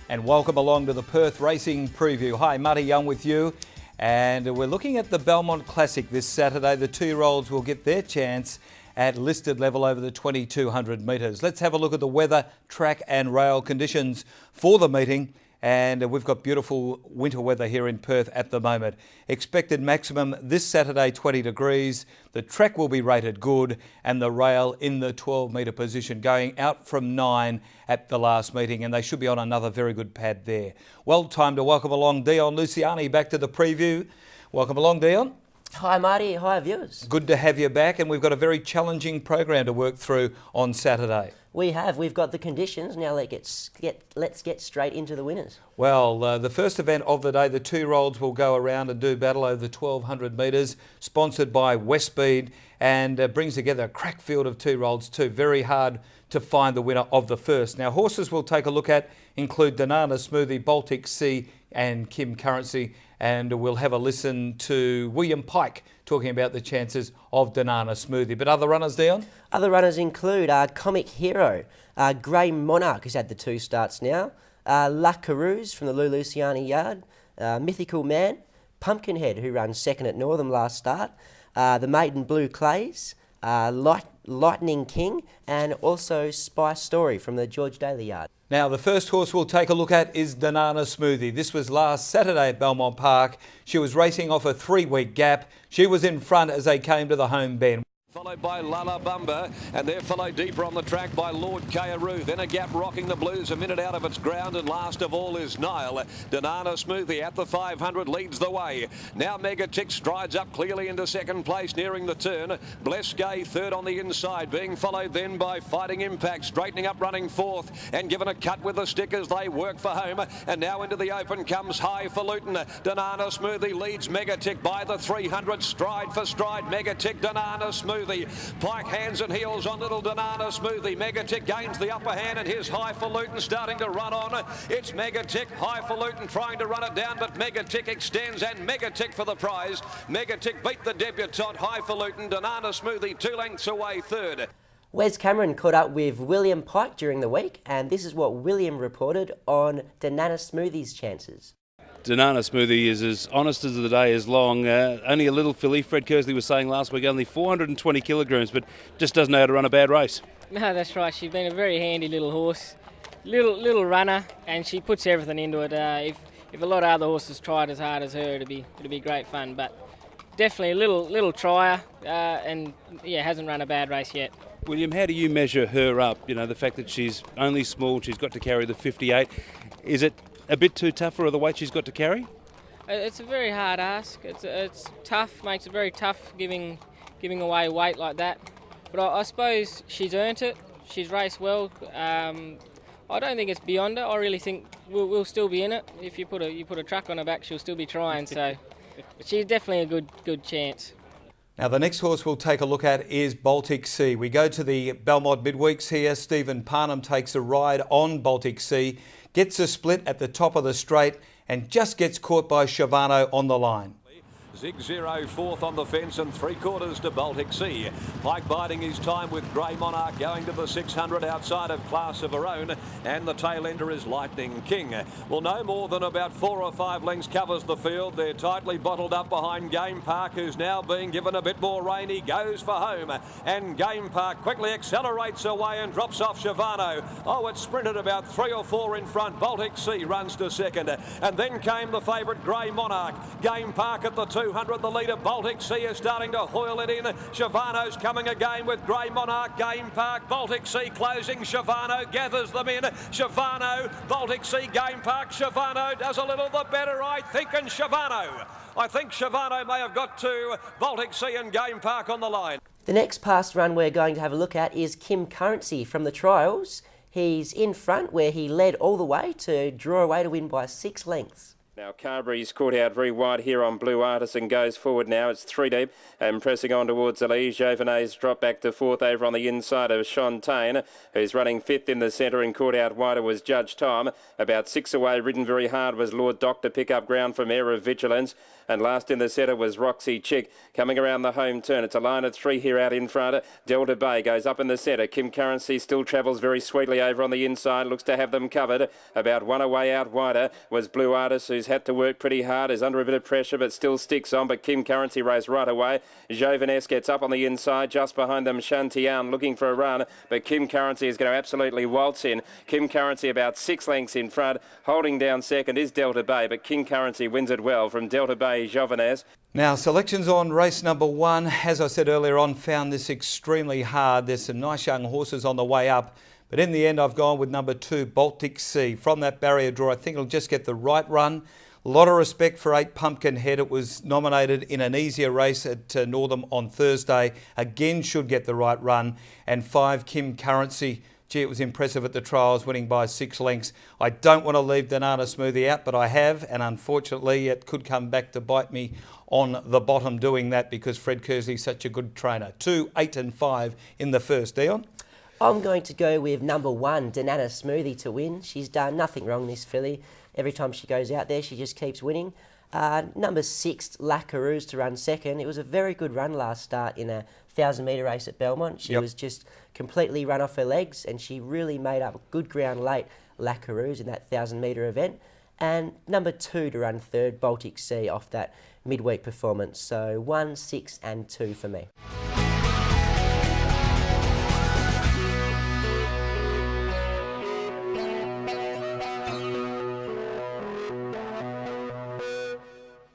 And welcome along to the Perth Racing Preview. Hi, Marty Young with you. And we're looking at the Belmont Classic this Saturday. The 2-year-olds will get their chance at listed level over the 2,200 metres. Let's have a look at the weather, track and rail conditions for the meeting. And we've got beautiful winter weather here in Perth at the moment. Expected maximum this Saturday, 20 degrees. The track will be rated good and the rail in the 12-metre position, going out from 9 at the last meeting, and they should be on another very good pad there. Well, time to welcome along Dion Luciani back to the preview. Welcome along, Dion. Hi Marty, hi viewers. Good to have you back, and we've got a very challenging program to work through on Saturday. We've got the conditions. Now let's get straight into the winners. Well, the first event of the day, the 2-year-olds will go around and do battle over the 1,200 metres, sponsored by Westbead, and brings together a crack field of 2-year-olds too. Very hard to find the winner of the first. Now, horses we'll take a look at include Banana Smoothie, Baltic Sea and Kim Currency, and we'll have a listen to William Pike talking about the chances of Banana Smoothie. But other runners, Dion? Other runners include Comic Hero, Grey Monarch, who's had the 2 starts now, La Carouse from the Luciani Yard, Mythical Man, Pumpkinhead, who ran second at Northam last start, the Maiden Blue Clays, Lightning King, and also Spy Story from the George Daly Yard. Now, the first horse we'll take a look at is Banana Smoothie. This was last Saturday at Belmont Park. She was racing off a 3-week gap. She was in front as they came to the home bend. Followed by Lala Bumba, and they're followed deeper on the track by Lord Kayaru. Then a gap rocking the Blues a minute out of its ground, and last of all is Nile. Banana Smoothie at the 500 leads the way. Now Mega Tick strides up clearly into second place nearing the turn. Bless Gay third on the inside, being followed then by Fighting Impact, straightening up running fourth and given a cut with the stick as they work for home. And now into the open comes Highfalutin. Banana Smoothie leads Mega Tick by the 300, stride for stride. Mega Tick, Banana Smoothie. Pike hands and heels on little Banana Smoothie. Megatick gains the upper hand, and here's Highfalutin starting to run on. It's Megatick, Highfalutin trying to run it down, but Megatick extends, and Megatick for the prize. Megatick beat the debutante Highfalutin. Banana Smoothie 2 lengths away third. Wes Cameron caught up with William Pike during the week, and this is what William reported on Banana Smoothie's chances. Banana Smoothie is as honest as the day is long. Only a little filly. Fred Kersley was saying last week only 420 kilograms, but just doesn't know how to run a bad race. No, that's right. She's been a very handy little horse, little runner, and she puts everything into it. If a lot of other horses tried as hard as her, it'd be great fun. But definitely a little trier, and yeah, hasn't run a bad race yet. William, how do you measure her up? You know, the fact that she's only small, she's got to carry the 58. Is it a bit too tough for the weight she's got to carry? It's a very hard ask. It's tough, makes it very tough giving away weight like that. But I suppose she's earned it. She's raced well. I don't think it's beyond her. I really think we'll still be in it. If you put a truck on her back, she'll still be trying. So she's definitely a good chance. Now, the next horse we'll take a look at is Baltic Sea. We go to the Belmont midweeks here. Stephen Parnham takes a ride on Baltic Sea, gets a split at the top of the straight and just gets caught by Shavano on the line. Zig 0 fourth on the fence and 3/4 to Baltic Sea. Pike biding his time with Grey Monarch going to the 600 outside of class of her own, and the tail ender is Lightning King. Well, no more than about 4 or 5 lengths covers the field. They're tightly bottled up behind Game Park, who's now being given a bit more rain. He goes for home, and Game Park quickly accelerates away and drops off Shavano. Oh, it sprinted about 3 or 4 in front. Baltic Sea runs to second, and then came the favourite Grey Monarch. Game Park at the 200, the leader Baltic Sea is starting to hoil it in. Shavano's coming again with Grey Monarch, Game Park, Baltic Sea closing. Shavano gathers them in. Shavano, Baltic Sea, Game Park. Shavano does a little the better, I think, and I think Shavano may have got to Baltic Sea and Game Park on the line. The next past run we're going to have a look at is Kim Currency from the trials. He's in front where he led all the way to draw away to win by 6 lengths. Now Carberry's caught out very wide here on Blue Artisan, goes forward now. It's 3 deep and pressing on towards Elise. Jovenet's dropped back to 4th over on the inside of Fontaine, who's running 5th in the centre, and caught out wider was Judge Tom. About 6 away, ridden very hard, was Lord Doctor, pick up ground from Air of Vigilance. And last in the setter was Roxy Chick coming around the home turn. It's a line of 3 here out in front. Delta Bay goes up in the centre. Kim Currency still travels very sweetly over on the inside. Looks to have them covered. About one away out wider was Blue Artist, who's had to work pretty hard. Is under a bit of pressure but still sticks on. But Kim Currency raced right away. Jovenes gets up on the inside. Just behind them Shantian looking for a run. But Kim Currency is going to absolutely waltz in. Kim Currency about 6 lengths in front. Holding down second is Delta Bay. But King Currency wins it well from Delta Bay Jovenes. Now, selections on race number 1. As I said earlier on, found this extremely hard. There's some nice young horses on the way up. But in the end, I've gone with number 2, Baltic Sea. From that barrier draw, I think it'll just get the right run. A lot of respect for 8 Pumpkinhead. It was nominated in an easier race at Northam on Thursday. Again, should get the right run. And 5, Kim Currency. Gee, it was impressive at the trials, winning by 6 lengths. I don't want to leave Banana Smoothie out, but I have. And unfortunately, it could come back to bite me on the bottom doing that because Fred Kersley's such a good trainer. 2, 8 and 5 in the first. Dion? I'm going to go with number 1, Banana Smoothie, to win. She's done nothing wrong, this filly. Every time she goes out there, she just keeps winning. Number 6, La Carouse, to run second. It was a very good run last start in a 1,000-metre race at Belmont. She was just completely run off her legs, and she really made up good ground late, La Carouse, in that 1,000-metre event. And number 2 to run third, Baltic Sea, off that midweek performance. So 1, 6 and 2 for me.